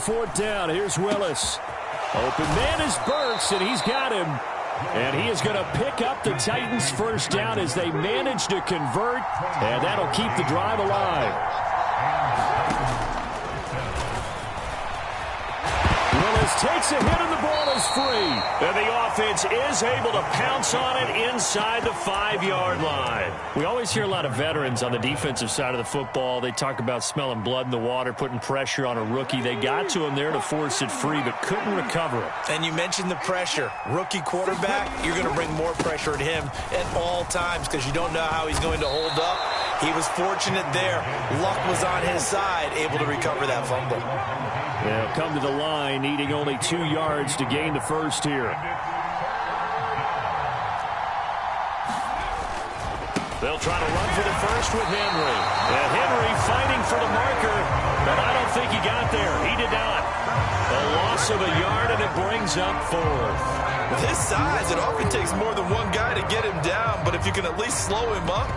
on fourth down. Here's Willis. Open man is Burks, and he's got him. And he is going to pick up the Titans' first down as they manage to convert, and that'll keep the drive alive. Willis takes a hit, and the ball is free. And the offense is able to pounce on it inside the 5-yard line. We always hear a lot of veterans on the defensive side of the football. They talk about smelling blood in the water, putting pressure on a rookie. They got to him there to force it free, but couldn't recover it. And you mentioned the pressure. Rookie quarterback, you're going to bring more pressure at him at all times because you don't know how he's going to hold up. He was fortunate there. Luck was on his side, able to recover that fumble. They'll come to the line, needing only 2 yards to gain the first here. They'll try to run for the first with Henry. And Henry fighting for the marker, but I don't think he got there. He did not. A loss of a yard, and it brings up fourth. With his size, it often takes more than one guy to get him down, but if you can at least slow him up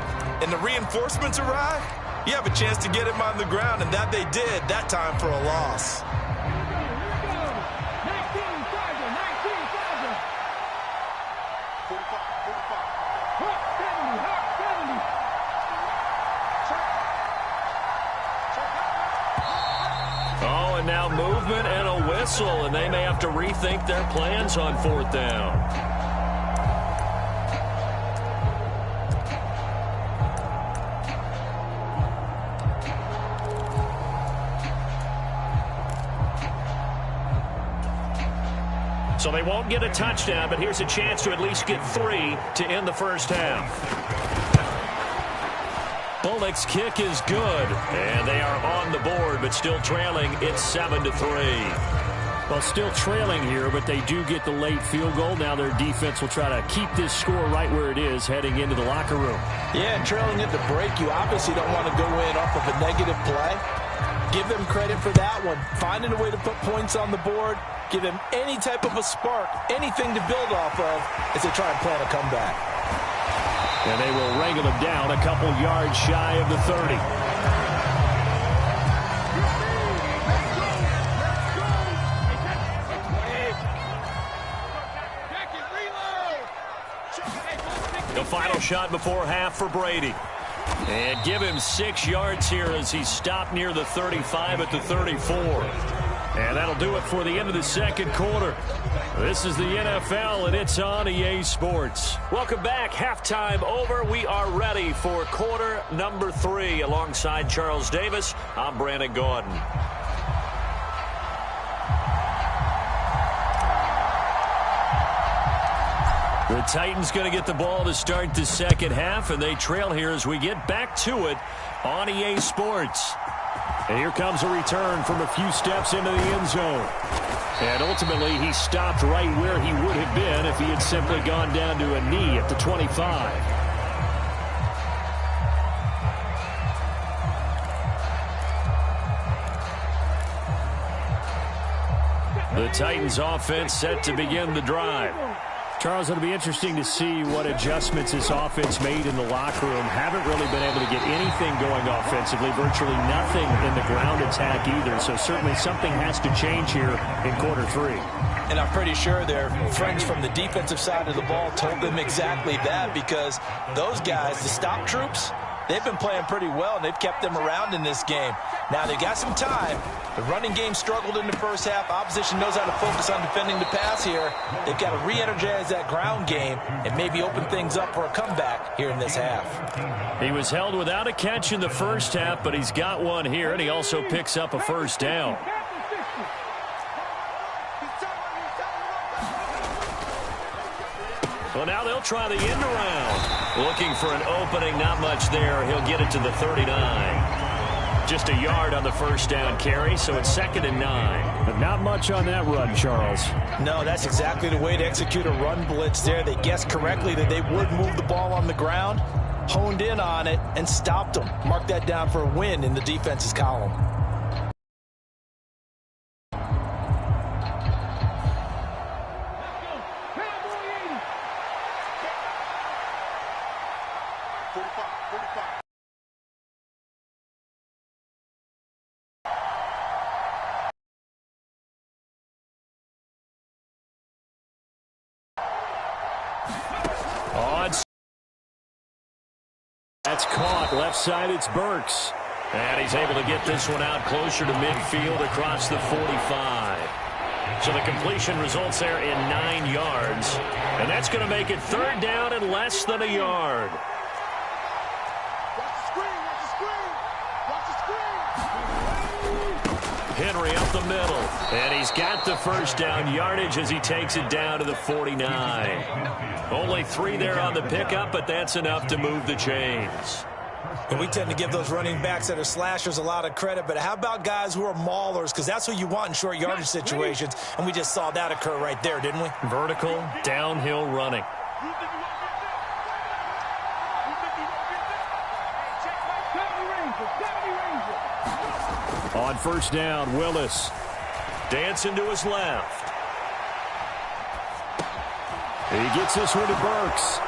and the reinforcements arrive, you have a chance to get him on the ground, and that they did, that time for a loss. Oh, and now movement and a whistle, and they may have to rethink their plans on fourth down. So they won't get a touchdown, but here's a chance to at least get 3 to end the first half. Bullock's kick is good, and they are on the board, but still trailing. It's 7-3. Well, still trailing here, but they do get the late field goal. Now their defense will try to keep this score right where it is heading into the locker room. Yeah, and trailing at the break, you obviously don't want to go in off of a negative play. Give them credit for that one. Finding a way to put points on the board. Give them any type of a spark, anything to build off of as they try and plan a comeback. And they will wrangle him down a couple yards shy of the 30. The final shot before half for Brady. And give him 6 yards here as he's stopped near the 35 at the 34. And that'll do it for the end of the second quarter. This is the NFL, and it's on EA Sports. Welcome back. Halftime over. We are ready for quarter number 3. Alongside Charles Davis, I'm Brandon Gordon. The Titans going to get the ball to start the second half, and they trail here as we get back to it on EA Sports. And here comes a return from a few steps into the end zone. And ultimately, he stopped right where he would have been if he had simply gone down to a knee at the 25. The Titans offense set to begin the drive. Charles, it'll be interesting to see what adjustments this offense made in the locker room. Haven't really been able to get anything going offensively, virtually nothing in the ground attack either. So certainly something has to change here in quarter 3. And I'm pretty sure their friends from the defensive side of the ball told them exactly that, because those guys, the stop troops, they've been playing pretty well, and they've kept them around in this game. Now they've got some time. The running game struggled in the first half. Opposition knows how to focus on defending the pass here. They've got to re-energize that ground game and maybe open things up for a comeback here in this half. He was held without a catch in the first half, but he's got one here, and he also picks up a first down. Well, now they'll try the end around. Looking for an opening, not much there. He'll get it to the 39. Just a yard on the first down carry, so it's 2nd and 9. But not much on that run, Charles. No, that's exactly the way to execute a run blitz there. They guessed correctly that they would move the ball on the ground, honed in on it, and stopped them. Mark that down for a win in the defense's column. left side, it's Burks. And he's able to get this one out closer to midfield across the 45. So the completion results there in 9 yards. And that's going to make it 3rd down and less than a yard. Henry up the middle. And he's got the 1st down yardage as he takes it down to the 49. Only 3 there on the pickup, but that's enough to move the chains. And we tend to give those running backs that are slashers a lot of credit, but how about guys who are maulers? Because that's what you want in short yardage situations, and we just saw that occur right there, didn't we? Vertical, downhill running. On 1st down, Willis. Dancing to his left. He gets this one to Burks.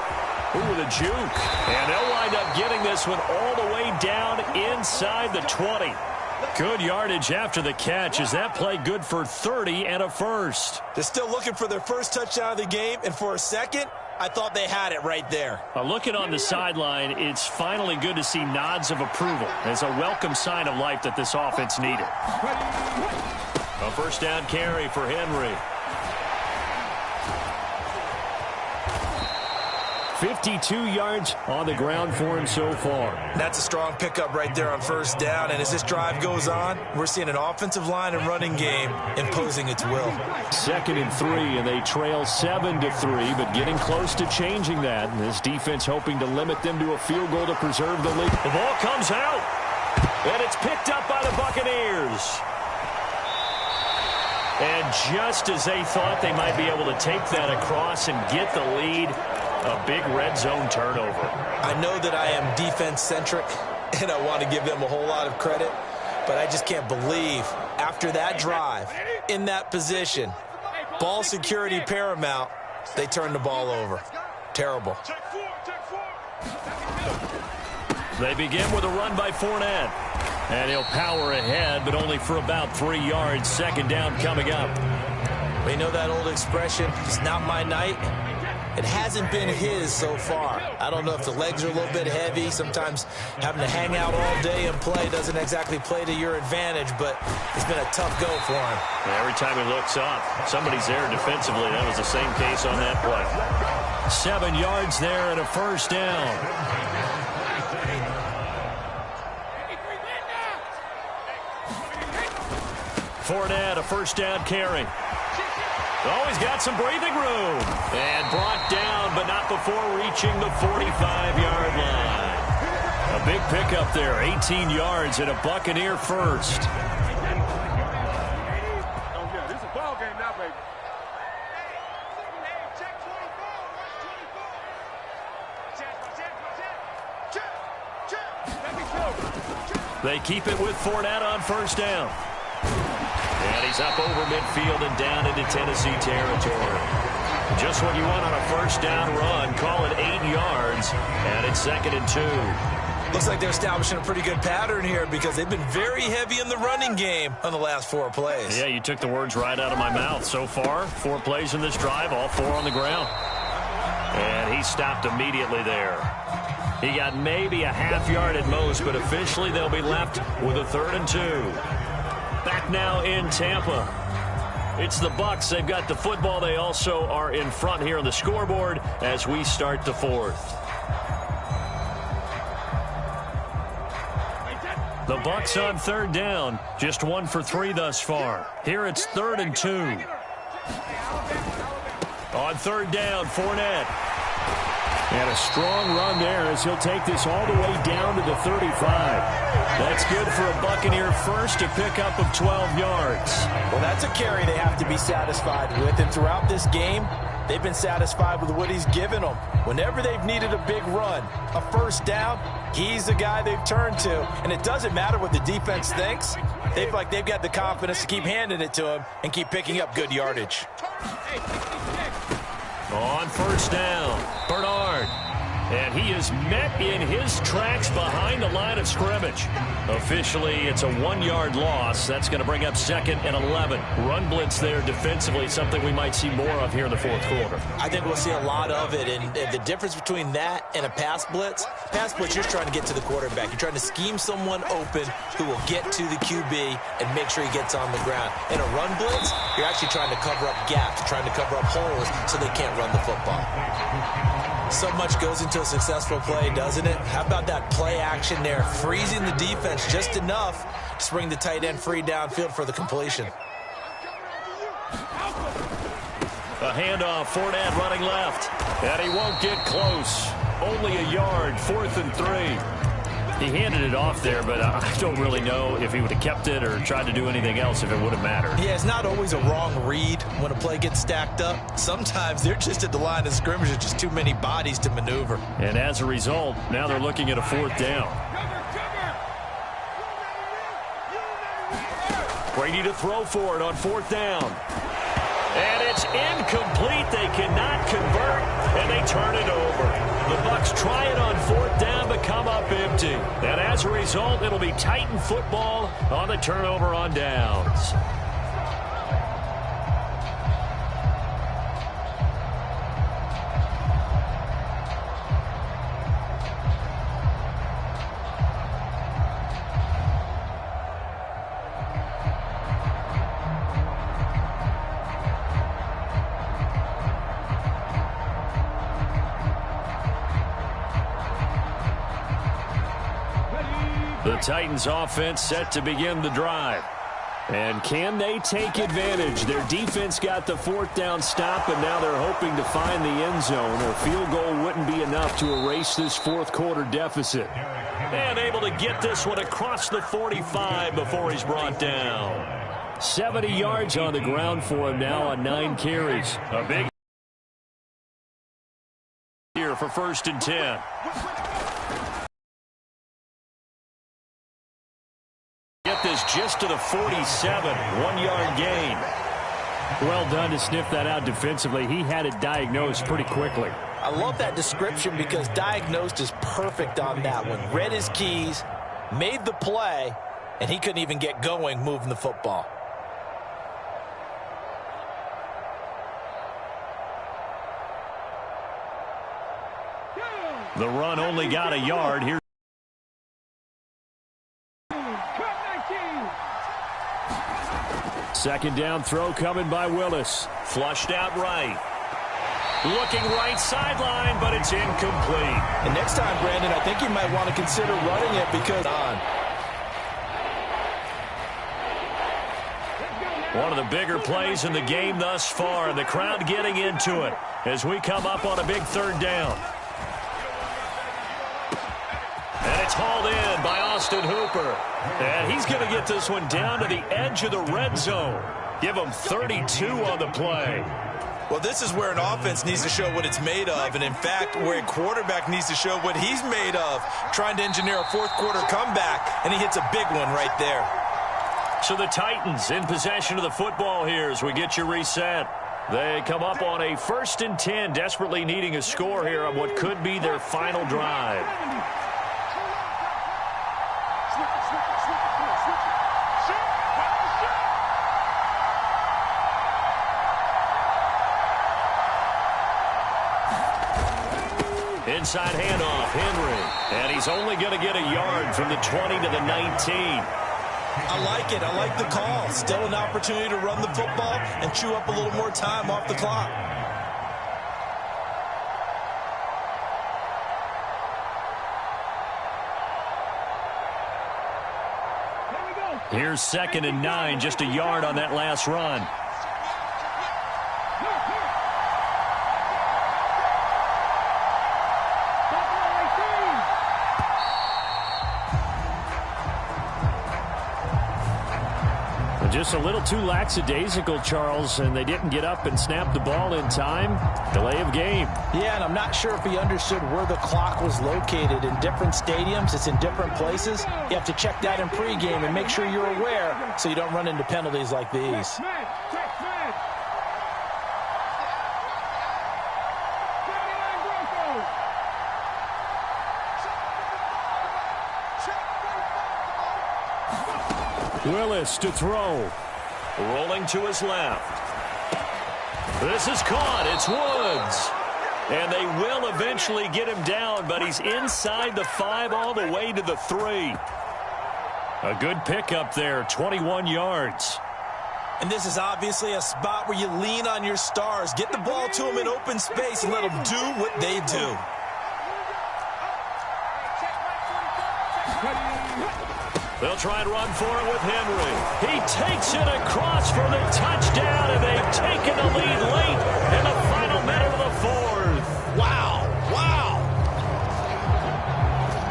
Ooh, the juke. And they'll wind up getting this one all the way down inside the 20. Good yardage after the catch. Is that play good for 30 and a 1st? They're still looking for their 1st touchdown of the game, and for a second, I thought they had it right there. Looking on the sideline, it's finally good to see nods of approval. It's a welcome sign of life that this offense needed. A 1st down carry for Henry. 52 yards on the ground for him so far. That's a strong pickup right there on 1st down, and as this drive goes on, we're seeing an offensive line and running game imposing its will. 2nd and 3, and they trail 7-3, but getting close to changing that. And this defense hoping to limit them to a field goal to preserve the lead. The ball comes out, and it's picked up by the Buccaneers. And just as they thought they might be able to take that across and get the lead, a big red zone turnover. I know that I am defense-centric, and I want to give them a whole lot of credit, but I just can't believe after that drive, in that position, ball security paramount, they turned the ball over. Terrible. They begin with a run by Fournette. And he'll power ahead, but only for about 3 yards. 2nd down coming up. We know that old expression, it's not my night. It hasn't been his so far. I don't know if the legs are a little bit heavy. Sometimes having to hang out all day and play doesn't exactly play to your advantage, but it's been a tough go for him. Every time he looks up, somebody's there defensively. That was the same case on that play. 7 yards there and a 1st down. Fournette, a 1st down carry. Oh, he's got some breathing room. And brought down, but not before reaching the 45-yard line. A big pickup there, 18 yards and a Buccaneer 1st. This is a ball game now, baby. They keep it with Fournette on 1st down. And he's up over midfield and down into Tennessee territory. Just what you want on a 1st down run. Call it 8 yards, and it's 2nd and 2. Looks like they're establishing a pretty good pattern here because they've been very heavy in the running game on the last 4 plays. Yeah, you took the words right out of my mouth. So far, 4 plays in this drive, all 4 on the ground. And he stopped immediately there. He got maybe a half yard at most, but officially they'll be left with a 3rd and 2. Back now in Tampa. It's the Bucs. They've got the football. They also are in front here on the scoreboard as we start the 4th. The Bucs on 3rd down. Just 1 for 3 thus far. Here it's 3rd and 2. On 3rd down, Fournette. And a strong run there as he'll take this all the way down to the 35. That's good for a Buccaneer 1st, a pickup of 12 yards. Well, that's a carry they have to be satisfied with. And throughout this game, they've been satisfied with what he's given them. Whenever they've needed a big run, a 1st down, he's the guy they've turned to. And it doesn't matter what the defense thinks. They've got the confidence to keep handing it to him and keep picking up good yardage. On 1st down, Bernard. And he is met in his tracks behind the line of scrimmage. Officially, it's a 1-yard loss. That's going to bring up 2nd and 11. Run blitz there defensively, something we might see more of here in the fourth quarter. I think we'll see a lot of it. And the difference between that and a pass blitz, you're just trying to get to the quarterback. You're trying to scheme someone open who will get to the QB and make sure he gets on the ground. In a run blitz, you're actually trying to cover up gaps, trying to cover up holes so they can't run the football. So much goes into a successful play, doesn't it? How about that play action there, freezing the defense just enough to bring the tight end free downfield for the completion. A handoff, Fournette running left, and he won't get close. Only a yard, 4th and 3. He handed it off there, but I don't really know if he would have kept it or tried to do anything else if it would have mattered. Yeah, it's not always a wrong read when a play gets stacked up. Sometimes they're just at the line of scrimmage. There's just too many bodies to maneuver. And as a result, now they're looking at a 4th down. Brady to throw for it on 4th down. And it's incomplete. They cannot convert, and they turn it over. The Bucs try it on 4th down, but come up empty. And as a result, it'll be Titan football on the turnover on downs. The Titans offense set to begin the drive. And can they take advantage? Their defense got the 4th down stop, and now they're hoping to find the end zone. A field goal wouldn't be enough to erase this fourth quarter deficit. And able to get this one across the 45 before he's brought down. 70 yards on the ground for him now on 9 carries. A big here for 1st and 10. Get this just to the 47, 1-yard gain. Well done to sniff that out defensively. He had it diagnosed pretty quickly. I love that description because diagnosed is perfect on that one. Read his keys, made the play, and he couldn't even get going moving the football. The run only got a yard. Here. Second down throw coming by Willis. Flushed out right. Looking right sideline, but it's incomplete. And next time, Brandon, I think you might want to consider running it because one of the bigger plays in the game thus far, and the crowd getting into it as we come up on a big 3rd down. And it's hauled in by Austin Hooper. And he's going to get this one down to the edge of the red zone. Give him 32 on the play. Well, this is where an offense needs to show what it's made of. And, in fact, where a quarterback needs to show what he's made of, trying to engineer a fourth-quarter comeback, and he hits a big one right there. So the Titans in possession of the football here as we get you reset. They come up on a 1st and 10, desperately needing a score here on what could be their final drive. Inside handoff, Henry. And he's only going to get a yard from the 20 to the 19. I like it. I like the call. Still an opportunity to run the football and chew up a little more time off the clock. Here's 2nd and 9, just a yard on that last run. Just a little too lackadaisical, Charles, and they didn't get up and snap the ball in time. Delay of game. Yeah, and I'm not sure if he understood where the clock was located. In different stadiums, it's in different places. You have to check that in pregame and make sure you're aware so you don't run into penalties like these. Willis to throw. Rolling to his left. This is caught. It's Woods. And they will eventually get him down, but he's inside the 5 all the way to the 3. A good pickup there, 21 yards. And this is obviously a spot where you lean on your stars. Get the ball to them in open space and let them do what they do. They'll try and run for it with Henry. He takes it across for the touchdown, and they've taken the lead late in the final minute of the 4th. Wow, wow.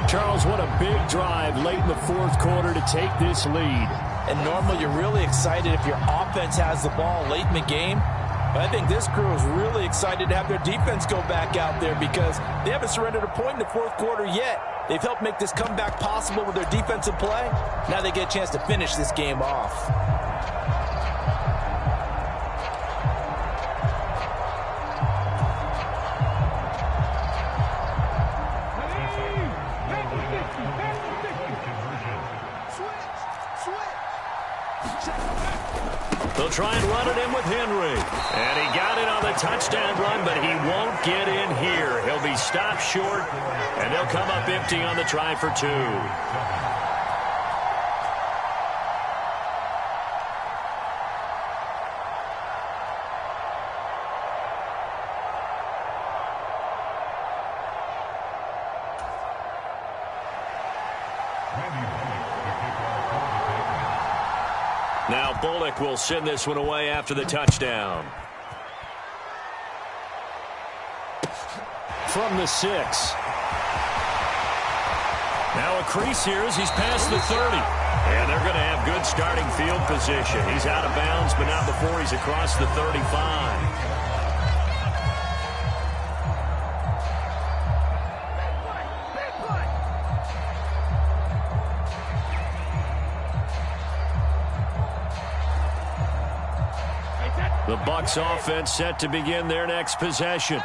Charles, what a big drive late in the 4th quarter to take this lead. And normally you're really excited if your offense has the ball late in the game. But I think this crew is really excited to have their defense go back out there because they haven't surrendered a point in the 4th quarter yet. They've helped make this comeback possible with their defensive play. Now they get a chance to finish this game off. They'll try and run it in with Henry. And he got it on the touchdown run, but he won't get in here. He'll be stopped short, and they'll come up empty on the try for 2. Now Bullock will send this one away after the touchdown. From the 6. Now a crease here as he's past the 30. And they're going to have good starting field position. He's out of bounds, but not before he's across the 35. The Bucs offense set to begin their next possession.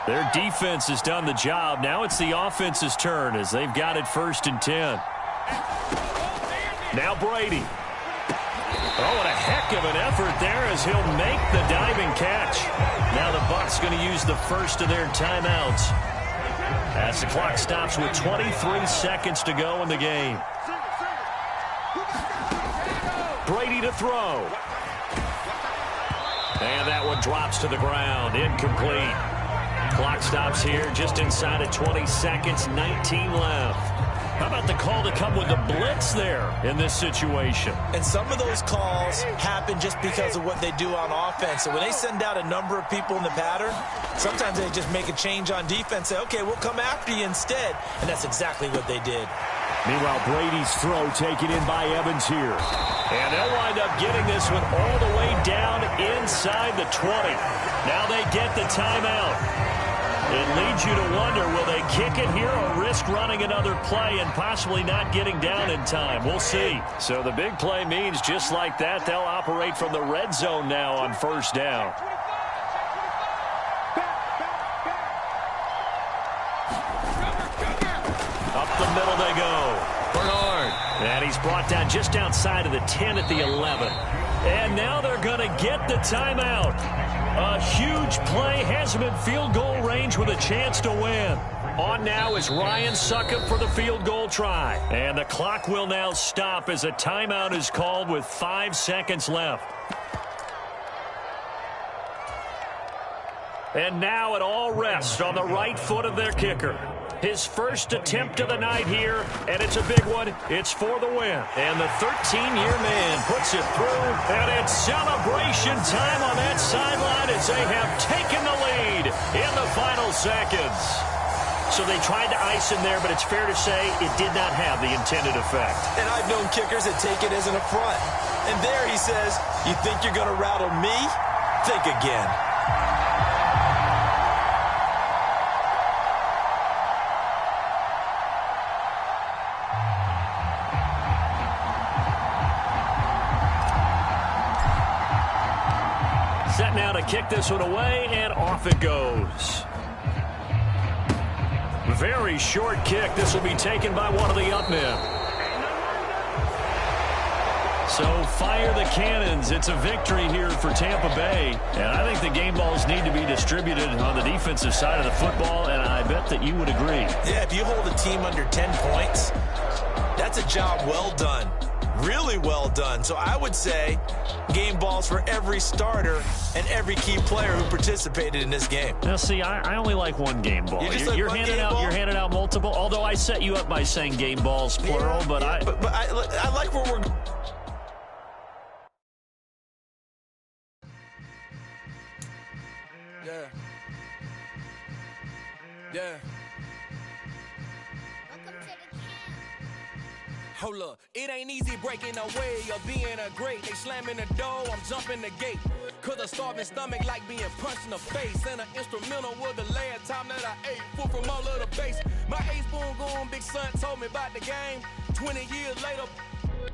Their defense has done the job. Now it's the offense's turn as they've got it 1st and 10. Now Brady. Oh, and a heck of an effort there as he'll make the diving catch. Now the Bucs going to use the first of their timeouts as the clock stops with 23 seconds to go in the game. Brady to throw. And that one drops to the ground. Incomplete. Clock stops here just inside of 20 seconds. 19 left. How about the call to come with the blitz there in this situation? And some of those calls happen just because of what they do on offense. So when they send out a number of people in the pattern, sometimes they just make a change on defense. Say, okay, we'll come after you instead. And that's exactly what they did. Meanwhile, Brady's throw taken in by Evans here. And they'll wind up getting this one all the way down inside the 20. Now they get the timeout. It leads you to wonder, will they kick it here or risk running another play and possibly not getting down in time? We'll see. So the big play means just like that, they'll operate from the red zone now on 1st down. Up the middle they go. Bernard. And he's brought down just outside of the 10 at the 11. And now they're going to get the timeout. A huge play has him in field goal range with a chance to win. On now is Ryan Succop for the field goal try. And the clock will now stop as a timeout is called with 5 seconds left. And now it all rests on the right foot of their kicker. His first attempt of the night here, and it's a big one. It's for the win. And the 13-year man puts it through, and it's celebration time on that sideline as they have taken the lead in the final seconds. So they tried to ice him there, but it's fair to say it did not have the intended effect. And I've known kickers that take it as an affront. And there he says, you think you're going to rattle me? Think again. Set now to kick this one away, and off it goes. Very short kick. This will be taken by one of the up men. So fire the cannons. It's a victory here for Tampa Bay. And I think the game balls need to be distributed on the defensive side of the football, and I bet that you would agree. Yeah, if you hold a team under 10 points, that's a job well done. Really well done. So I would say game balls for every starter and every key player who participated in this game. Now, see, I only like one game ball. You're handing out multiple. Although I set you up by saying game balls plural, yeah, but I like where we're. Yeah. Hold up, it ain't easy breaking away or being a great. They slamming the door, I'm jumping the gate. Cause a starving stomach like being punched in the face. And an instrumental was the last time that I ate. Food from all of the base. My A-spoon going big son told me about the game. 20 years later,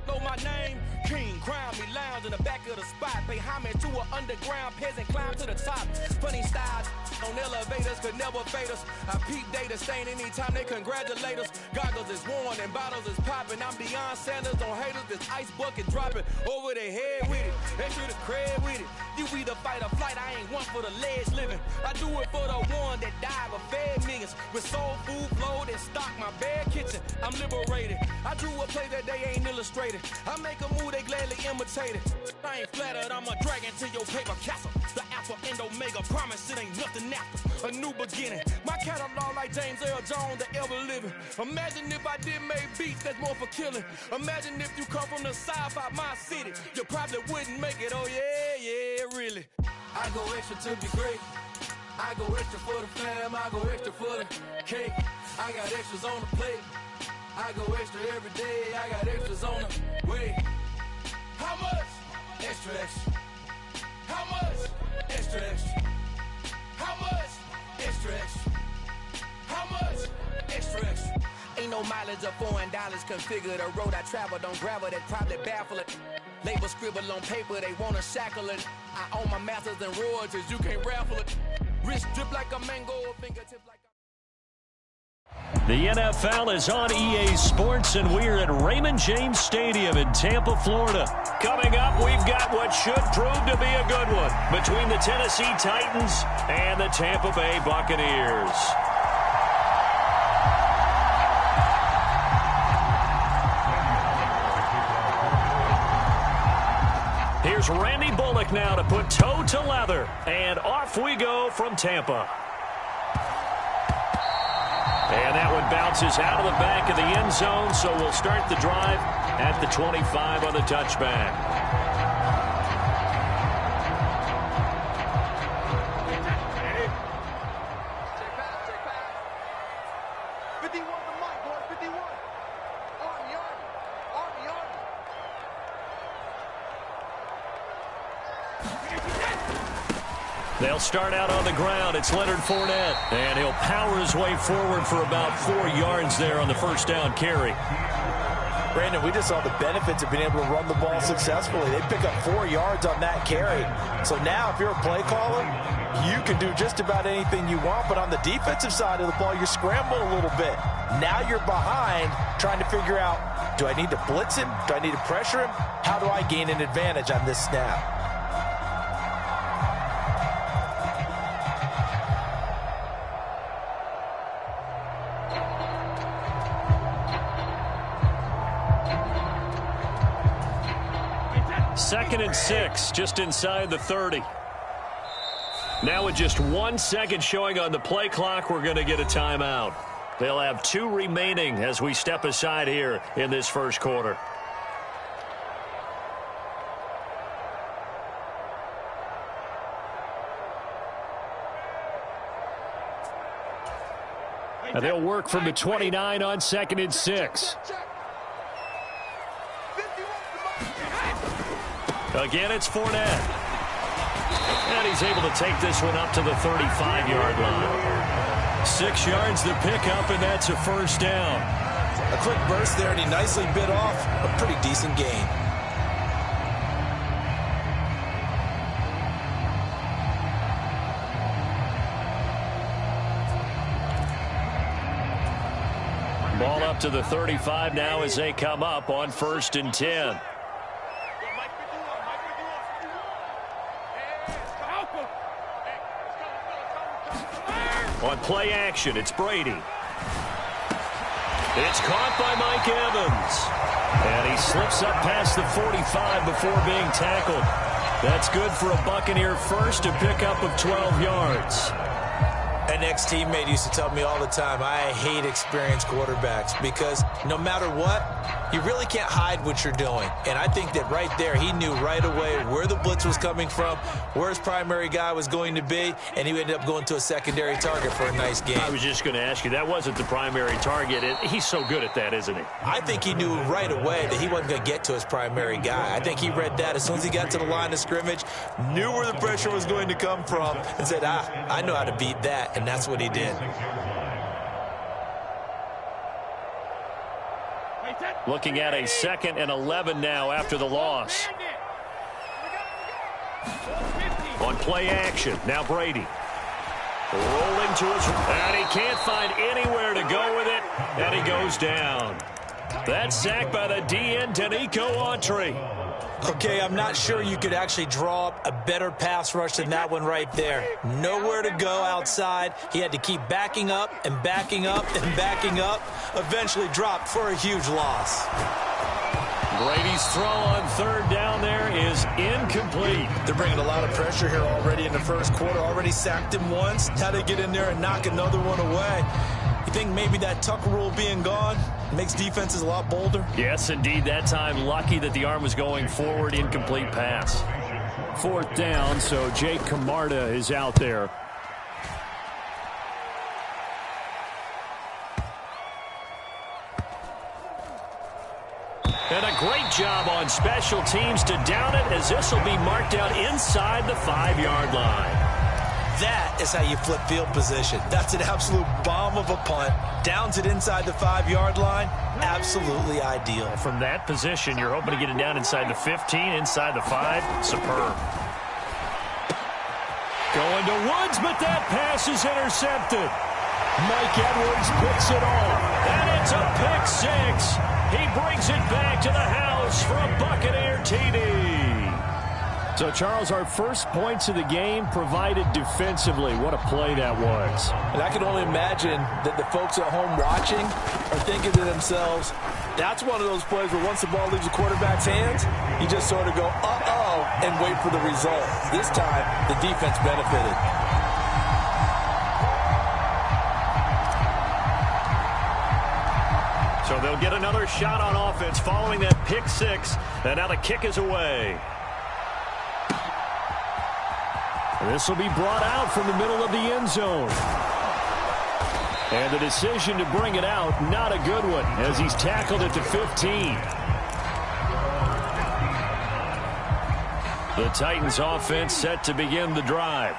know my name. King, crown me, lounge in the back of the spot. Pay homage to an underground peasant, climb to the top. Funny styles on elevators could never fade us. I peep data stain anytime they congratulate us. Goggles is worn and bottles is popping. I'm Deion Sanders on haters, this ice bucket dropping over their head with it. Extra the cred with it. You either fight or flight, I ain't one for the ledge living. I do it for the one that died but fed millions. With soul food flowed and stock my bad kitchen. I'm liberated. I drew a play that they ain't illustrated. I make a move, they gladly imitate it. I ain't flattered, I'm a dragon to your paper castle. The alpha and omega, promise it ain't nothing after. A new beginning. My catalog like James Earl Jones, the ever living. Imagine if I did make beats that's more for killing. Imagine if you come from the south out my city. You probably wouldn't make it, oh yeah, really. I go extra to be great. I go extra for the fam, I go extra for the cake. I got extras on the plate. I go extra every day, I got extras on the way. How much? Extra, extra. How much? Extra, extra. How much? Extra, extra. How much? Extra, extra. Ain't no mileage of $4 configure the road I travel. Don't gravel that probably baffle it. Label scribble on paper, they wanna shackle it. I own my masters and royalties, you can't raffle it. Wrist drip like a mango, fingertip like a... The NFL is on EA Sports, and we're at Raymond James Stadium in Tampa, Florida. Coming up, we've got what should prove to be a good one between the Tennessee Titans and the Tampa Bay Buccaneers. Here's Randy Bullock now to put toe to leather, and off we go from Tampa. And that one bounces out of the back of the end zone, so we'll start the drive at the 25 on the touchback. They'll start out on the ground. It's Leonard Fournette, and he'll power his way forward for about 4 yards there on the first down carry. Brandon, we just saw the benefits of being able to run the ball successfully. They pick up 4 yards on that carry. So now if you're a play caller, you can do just about anything you want. But on the defensive side of the ball, you're scrambling a little bit. Now you're behind trying to figure out, do I need to blitz him? Do I need to pressure him? How do I gain an advantage on this snap? Second and 6, just inside the 30. Now with just 1 second showing on the play clock, we're going to get a timeout. They'll have 2 remaining as we step aside here in this first quarter. And they'll work from the 29 on second and 6. Again, it's Fournette. And he's able to take this one up to the 35-yard line. 6 yards to pick up, and that's a first down. A quick burst there, and he nicely bit off a pretty decent gain. Ball up to the 35 now as they come up on 1st and 10. On play action, it's Brady. It's caught by Mike Evans. And he slips up past the 45 before being tackled. That's good for a Buccaneer first, a pickup of 12 yards. An ex-teammate used to tell me all the time, I hate experienced quarterbacks because no matter what, you really can't hide what you're doing. And I think that right there, he knew right away where the blitz was coming from, where his primary guy was going to be, and he ended up going to a secondary target for a nice game. I was just going to ask you, that wasn't the primary target. He's so good at that, isn't he? I think he knew right away that he wasn't going to get to his primary guy. I think he read that as soon as he got to the line of scrimmage, knew where the pressure was going to come from, and said, I know how to beat that. And that's what he did. Looking at a 2nd and 11 now after the loss. On play action, now Brady. Rolling to his, and he can't find anywhere to go with it, and he goes down. That's sacked by the DN, BigKountree334. Okay, I'm not sure you could actually draw up a better pass rush than that one right there. Nowhere to go outside. He had to keep backing up and backing up and backing up. Eventually dropped for a huge loss. Brady's throw on 3rd down there is incomplete. They're bringing a lot of pressure here already in the first quarter. Already sacked him once. Had to get in there and knock another one away. You think maybe that Tucker rule being gone makes defenses a lot bolder? Yes, indeed. That time, lucky that the arm was going forward. Incomplete pass. 4th down, so Jake Camarda is out there. And a great job on special teams to down it, as this will be marked out inside the 5-yard line. That is how you flip field position. That's an absolute bomb of a punt. Downs it inside the 5-yard line. Absolutely ideal. From that position, you're hoping to get it down inside the 15, inside the 5. Superb. Going to Woods, but that pass is intercepted. Mike Edwards picks it off. And it's a pick 6. He brings it back to the house for a Buccaneer TD. So, Charles, our first points of the game provided defensively. What a play that was. And I can only imagine that the folks at home watching are thinking to themselves, that's one of those plays where once the ball leaves the quarterback's hands, you just sort of go, uh-oh, and wait for the result. This time, the defense benefited. So they'll get another shot on offense following that pick 6. And now the kick is away. This will be brought out from the middle of the end zone. And the decision to bring it out, not a good one, as he's tackled at the 15. The Titans offense set to begin the drive.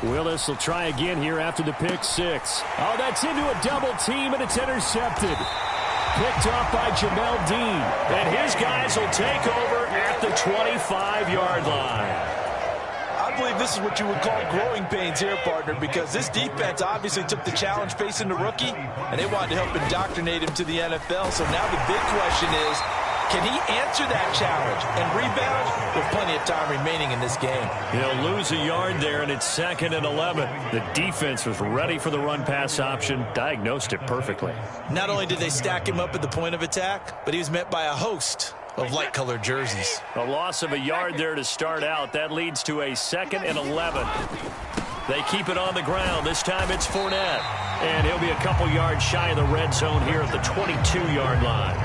Willis will try again here after the pick 6. Oh, that's into a double team, and it's intercepted. Picked off by Jamel Dean. And his guys will take over at the 25-yard line. I believe this is what you would call growing pains here, partner, because this defense obviously took the challenge facing the rookie, and they wanted to help indoctrinate him to the NFL. So now the big question is, can he answer that challenge and rebound with plenty of time remaining in this game? He'll lose a yard there, and it's 2nd and 11. The defense was ready for the run-pass option, diagnosed it perfectly. Not only did they stack him up at the point of attack, but he was met by a host of light-colored jerseys. A loss of a yard there to start out. That leads to a 2nd and 11. They keep it on the ground. This time it's Fournette. And he'll be a couple yards shy of the red zone here at the 22-yard line.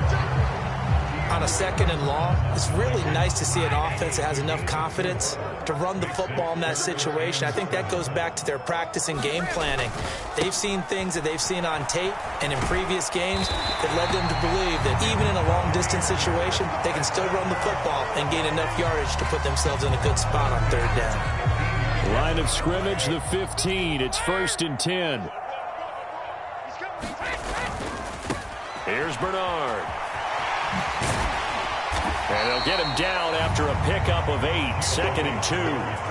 On a 2nd and long, it's really nice to see an offense that has enough confidence to run the football in that situation. I think that goes back to their practice and game planning. They've seen things that they've seen on tape and in previous games that led them to believe that even in a long-distance situation, they can still run the football and gain enough yardage to put themselves in a good spot on 3rd down. Line of scrimmage, the 15. It's 1st and 10. Here's Bernard. And they'll get him down after a pickup of 8. 2nd and 2.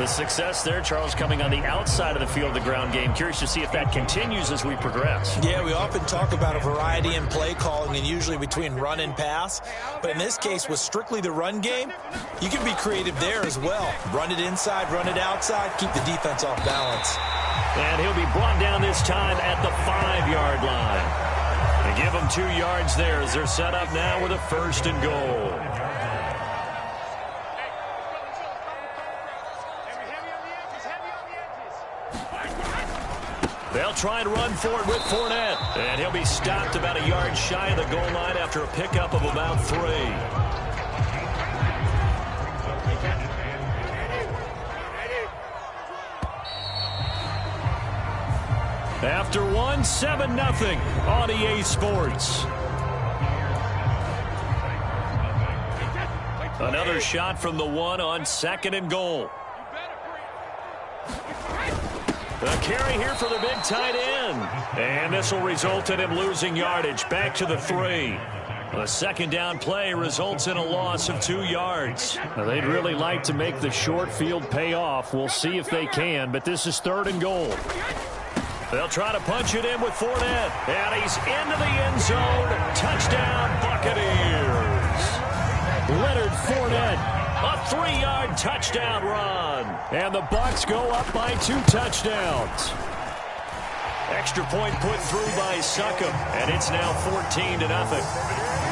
The success there, Charles, coming on the outside of the field, the ground game. Curious to see if that continues as we progress. Yeah, we often talk about a variety in play calling and usually between run and pass. But in this case, with strictly the run game, you can be creative there as well. Run it inside, run it outside, keep the defense off balance. And he'll be brought down this time at the 5-yard line. They give him 2 yards there as they're set up now with a 1st and goal. They'll try and run for it with Fournette. And he'll be stopped about a yard shy of the goal line after a pickup of about 3. After 1, 7-0 on EA Sports. Another shot from the 1 on 2nd and goal. A carry here for the big tight end. And this will result in him losing yardage back to the 3. A 2nd down play results in a loss of 2 yards. Now, they'd really like to make the short field pay off. We'll see if they can, but this is 3rd and goal. They'll try to punch it in with Fournette. And he's into the end zone. Touchdown, Buccaneers. Leonard Fournette. A 3-yard touchdown run. And the Bucs go up by 2 touchdowns. Extra point put through by Succop. And it's now 14-0.